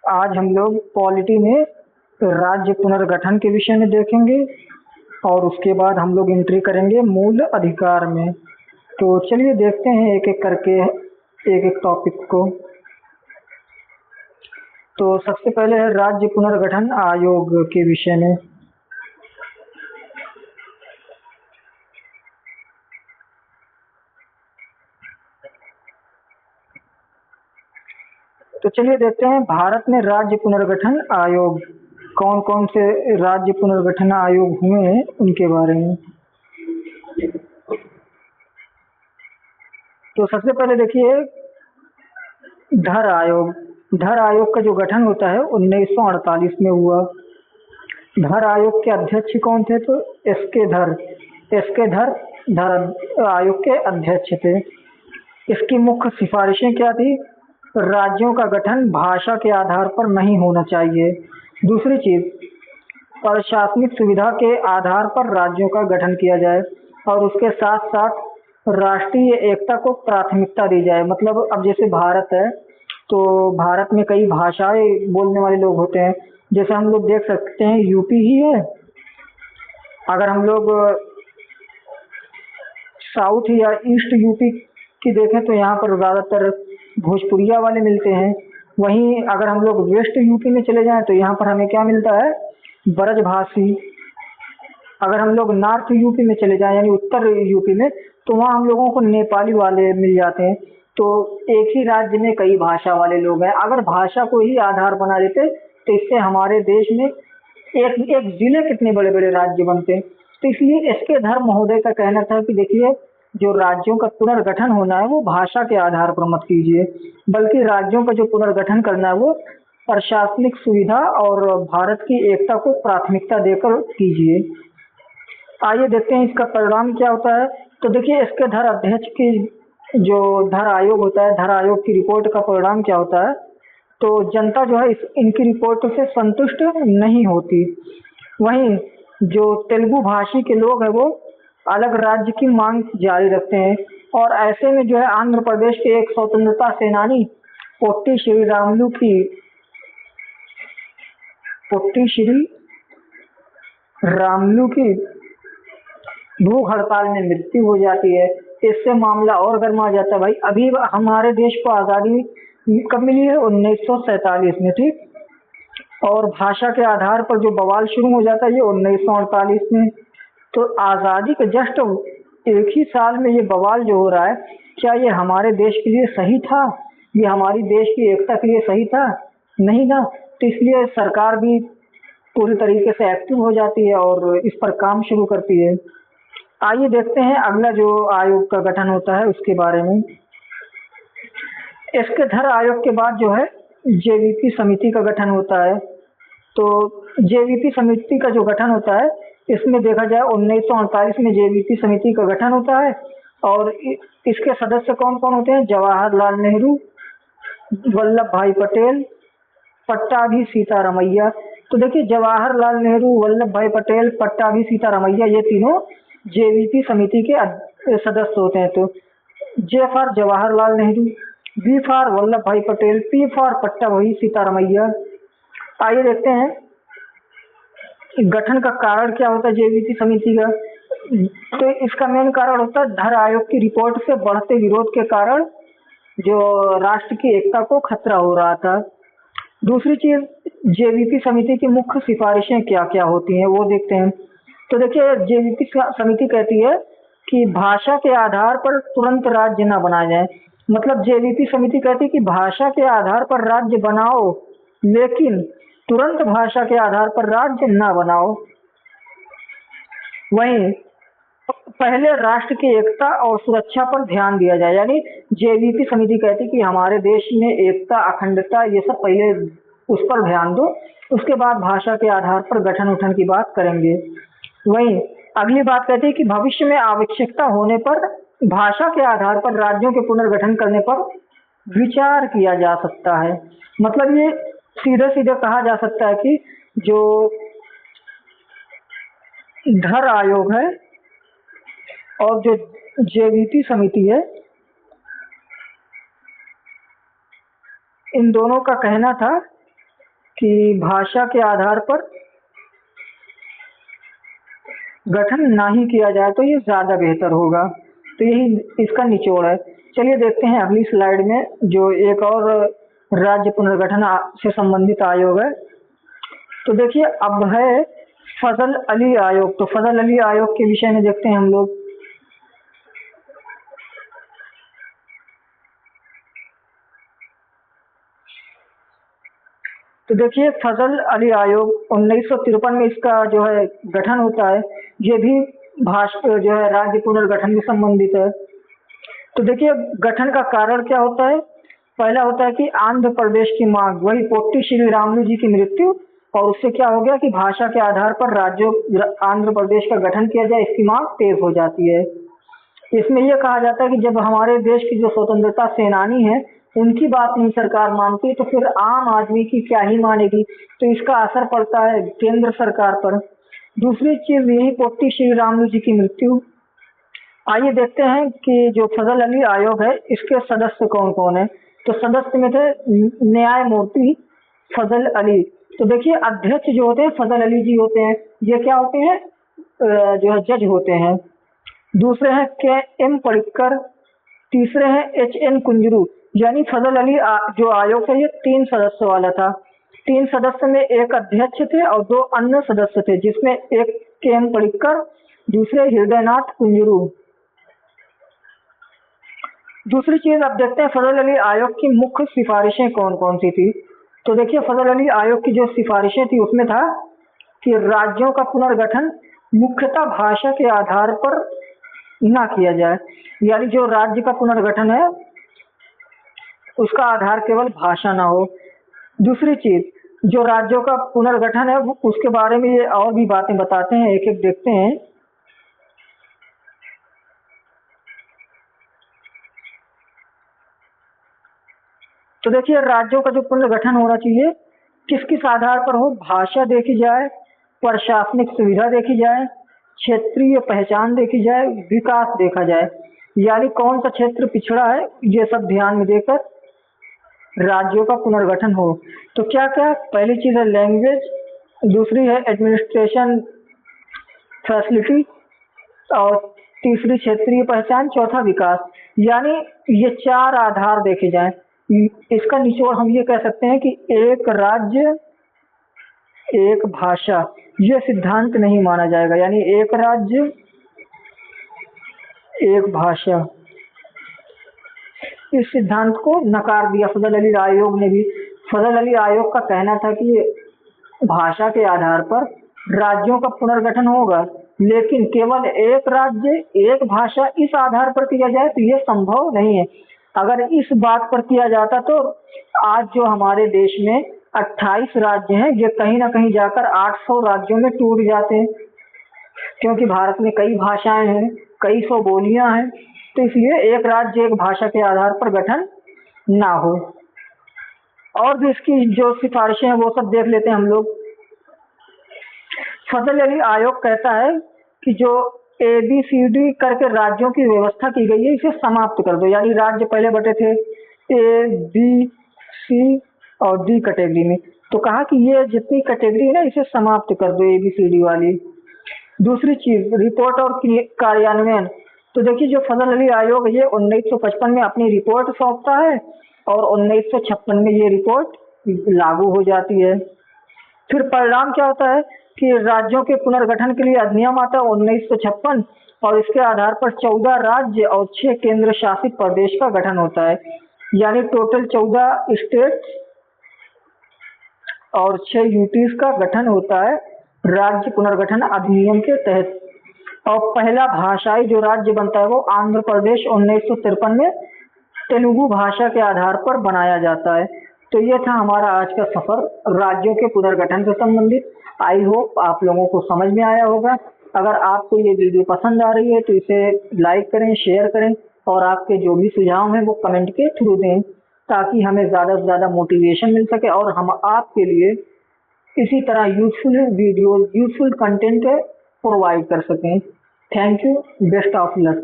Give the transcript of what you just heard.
आज हम लोग पॉलिटी में राज्य पुनर्गठन के विषय में देखेंगे और उसके बाद हम लोग एंट्री करेंगे मूल अधिकार में। तो चलिए देखते हैं एक एक करके एक एक टॉपिक को। तो सबसे पहले है राज्य पुनर्गठन आयोग के विषय में। तो चलिए देखते हैं भारत में राज्य पुनर्गठन आयोग कौन कौन से राज्य पुनर्गठन आयोग हुए हैं उनके बारे में। तो सबसे पहले देखिए धर आयोग। धर आयोग का जो गठन होता है 1948 में हुआ। धर आयोग के अध्यक्ष कौन थे? तो एस के धर धर आयोग के अध्यक्ष थे। इसकी मुख्य सिफारिशें क्या थी? राज्यों का गठन भाषा के आधार पर नहीं होना चाहिए। दूसरी चीज, प्रशासनिक सुविधा के आधार पर राज्यों का गठन किया जाए और उसके साथ साथ राष्ट्रीय एकता को प्राथमिकता दी जाए। मतलब अब जैसे भारत है तो भारत में कई भाषाएं बोलने वाले लोग होते हैं। जैसे हम लोग देख सकते हैं यूपी ही है, अगर हम लोग साउथ या ईस्ट यूपी की देखें तो यहाँ पर ज़्यादातर भोजपुरिया वाले मिलते हैं। वहीं अगर हम लोग वेस्ट यूपी में चले जाएं तो यहाँ पर हमें क्या मिलता है? ब्रजभाषी। अगर हम लोग नॉर्थ यूपी में चले जाएं यानी उत्तर यूपी में तो वहाँ हम लोगों को नेपाली वाले मिल जाते हैं। तो एक ही राज्य में कई भाषा वाले लोग हैं। अगर भाषा को ही आधार बना लेते तो इससे हमारे देश में एक एक जिले कितने बड़े बड़े राज्य बनते। तो इसलिए एस के धर महोदय का कहना था कि देखिए जो राज्यों का पुनर्गठन होना है वो भाषा के आधार पर मत कीजिए, बल्कि राज्यों का जो पुनर्गठन करना है वो प्रशासनिक सुविधा और भारत की एकता को प्राथमिकता देकर कीजिए। आइए देखते हैं इसका परिणाम क्या होता है। तो देखिए इसके धर अध्यक्ष की जो धर आयोग होता है, धर आयोग की रिपोर्ट का परिणाम क्या होता है? तो जनता जो है इनकी रिपोर्ट से संतुष्ट नहीं होती। वहीं जो तेलुगु भाषी के लोग हैं वो अलग राज्य की मांग जारी रखते हैं और ऐसे में जो है आंध्र प्रदेश के एक स्वतंत्रता सेनानी पोट्टी श्री रामुलु की भूख हड़ताल में मृत्यु हो जाती है। इससे मामला और गर्मा जाता है। भाई अभी हमारे देश को आज़ादी कब मिली है? 1947 में, ठीक। और भाषा के आधार पर जो बवाल शुरू हो जाता है ये 1948 में। तो आज़ादी के जस्ट एक ही साल में ये बवाल जो हो रहा है, क्या ये हमारे देश के लिए सही था? ये हमारी देश की एकता के लिए सही था? नहीं ना। तो इसलिए सरकार भी पूरी तरीके से एक्टिव हो जाती है और इस पर काम शुरू करती है। आइए देखते हैं अगला जो आयोग का गठन होता है उसके बारे में। इसके धर आयोग के बाद जो है जेवीपी समिति का गठन होता है। तो जेवीपी समिति का जो गठन होता है इसमें देखा जाए 1948 में जेवीपी समिति का गठन होता है और इसके सदस्य कौन कौन होते हैं? जवाहरलाल नेहरू, वल्लभ भाई पटेल, पट्टाभी सीतारामैया। तो देखिए जवाहरलाल नेहरू, वल्लभ भाई पटेल, पट्टाभी सीतारामैया ये तीनों जेवीपी समिति के सदस्य होते हैं। तो J for Jawaharlal Nehru, B for Vallabh bhai Patel, P for Pattabhi Sitaramayya. आइए देखते हैं गठन का कारण क्या होता है जेवीपी समिति का। तो इसका मेन कारण होता है धर आयोग की रिपोर्ट से बढ़ते विरोध के कारण जो राष्ट्र की एकता को खतरा हो रहा था। दूसरी चीज, जेवीपी समिति की मुख्य सिफारिशें क्या क्या होती हैं वो देखते हैं। तो देखिए जेवीपी समिति कहती है कि भाषा के आधार पर तुरंत राज्य न बनाए जाए। मतलब जेवीपी समिति कहती है कि भाषा के आधार पर राज्य बनाओ लेकिन तुरंत भाषा के आधार पर राज्य न बनाओ। वहीं पहले राष्ट्र की एकता और सुरक्षा पर ध्यान दिया जाए। यानी जेवीपी समिति कहती है कि हमारे देश में एकता, अखंडता ये सब पहले उस पर ध्यान दो, उसके बाद भाषा के आधार पर गठन उठन की बात करेंगे। वहीं अगली बात कहती है कि भविष्य में आवश्यकता होने पर भाषा के आधार पर राज्यों के पुनर्गठन करने पर विचार किया जा सकता है। मतलब ये सीधे सीधे कहा जा सकता है कि जो धर आयोग है और जो जेवीपी समिति है इन दोनों का कहना था कि भाषा के आधार पर गठन ना ही किया जाए तो ये ज़्यादा बेहतर होगा। तो यही इसका निचोड़ है। चलिए देखते हैं अगली स्लाइड में जो एक और राज्य पुनर्गठन से संबंधित आयोग है। तो देखिए अब है फजल अली आयोग। तो फजल अली आयोग के विषय में देखते हैं हम लोग। तो देखिए फजल अली आयोग 1953 में इसका जो है गठन होता है। ये भी जो है राज्य पुनर्गठन से संबंधित है। तो देखिए गठन का कारण क्या होता है। पहला होता है कि आंध्र प्रदेश की मांग, वही पोट्टी श्री रामुलु जी की मृत्यु, और उससे क्या हो गया कि भाषा के आधार पर राज्यों आंध्र प्रदेश का गठन किया जाए, इसकी मांग तेज हो जाती है। इसमें यह कहा जाता है कि जब हमारे देश की जो स्वतंत्रता सेनानी है उनकी बात नहीं सरकार मानती तो फिर आम आदमी की क्या ही मानेगी। तो इसका असर पड़ता है केंद्र सरकार पर। दूसरी चीज यही पोट्टी श्री रामुलु जी की मृत्यु। आइए देखते हैं कि जो फजल अली आयोग है इसके सदस्य कौन कौन है। तो सदस्य में थे न्यायमूर्ति फजल अली। तो देखिए अध्यक्ष जो होते हैं फजल अली जी होते हैं। ये क्या होते हैं, जो है जज होते हैं। दूसरे हैं के एम पडिक्कर। तीसरे हैं एच एन कुंजरू। यानी फजल अली जो आयोग है ये 3 सदस्य वाला था। 3 सदस्य में एक अध्यक्ष थे और 2 अन्य सदस्य थे, जिसमें एक के एम पडिक्कर, दूसरे हृदयनाथ कुंजरू। दूसरी चीज अब देखते हैं फजल अली आयोग की मुख्य सिफारिशें कौन कौन सी थी। तो देखिए फजल अली आयोग की जो सिफारिशें थी उसमें था कि राज्यों का पुनर्गठन मुख्यतः भाषा के आधार पर ना किया जाए। यानी जो राज्य का पुनर्गठन है उसका आधार केवल भाषा ना हो। दूसरी चीज जो राज्यों का पुनर्गठन है उसके बारे में ये और भी बातें बताते हैं, एक एक देखते हैं। तो देखिए राज्यों का जो पुनर्गठन होना चाहिए किस किस आधार पर हो। भाषा देखी जाए, प्रशासनिक सुविधा देखी जाए, क्षेत्रीय पहचान देखी जाए, विकास देखा जाए। यानी कौन सा क्षेत्र पिछड़ा है ये सब ध्यान में देकर राज्यों का पुनर्गठन हो। तो क्या क्या, पहली चीज है लैंग्वेज, दूसरी है एडमिनिस्ट्रेशन फैसिलिटी, और तीसरी क्षेत्रीय पहचान, चौथा विकास। यानी ये 4 आधार देखे जाएं। इसका निचोड़ हम ये कह सकते हैं कि एक राज्य एक भाषा ये सिद्धांत नहीं माना जाएगा। यानी एक राज्य एक भाषा, इस सिद्धांत को नकार दिया फजल अली आयोग ने भी। फजल अली आयोग का कहना था कि भाषा के आधार पर राज्यों का पुनर्गठन होगा, लेकिन केवल एक राज्य एक भाषा इस आधार पर किया जाए तो ये संभव नहीं है। अगर इस बात पर किया जाता तो आज जो हमारे देश में 28 राज्य हैं ये कहीं ना कहीं जाकर 800 राज्यों में टूट जाते हैं, क्योंकि भारत में कई भाषाएं हैं, कई सौ बोलियां हैं। तो इसलिए एक राज्य एक भाषा के आधार पर गठन ना हो। और भी इसकी जो सिफारिशें हैं वो सब देख लेते हैं हम लोग। फजल अली आयोग कहता है कि जो ABCD करके राज्यों की व्यवस्था की गई है इसे समाप्त कर दो। यानी राज्य पहले बटे थे A, B, C और D कैटेगरी में, तो कहा कि ये जितनी कैटेगरी है ना इसे समाप्त कर दो ABCD वाली। दूसरी चीज रिपोर्ट और कार्यान्वयन। तो देखिए जो फजल अली आयोग ये 1955 में अपनी रिपोर्ट सौंपता है और 1956 में ये रिपोर्ट लागू हो जाती है। फिर परिणाम क्या होता है कि राज्यों के पुनर्गठन के लिए अधिनियम आता है 1956 और इसके आधार पर 14 राज्य और 6 केंद्र शासित प्रदेश का गठन होता है। यानी टोटल 14 स्टेट और 6 यूटीज का गठन होता है राज्य पुनर्गठन अधिनियम के तहत। और पहला भाषाई जो राज्य बनता है वो आंध्र प्रदेश 1953 में तेलुगु भाषा के आधार पर बनाया जाता है। तो ये था हमारा आज का सफर राज्यों के पुनर्गठन से संबंधित। आई होप आप लोगों को समझ में आया होगा। अगर आपको ये वीडियो पसंद आ रही है तो इसे लाइक करें, शेयर करें और आपके जो भी सुझाव हैं वो कमेंट के थ्रू दें, ताकि हमें ज़्यादा से ज़्यादा मोटिवेशन मिल सके और हम आपके लिए इसी तरह useful video, useful content provide कर सकें। Thank you, best of luck.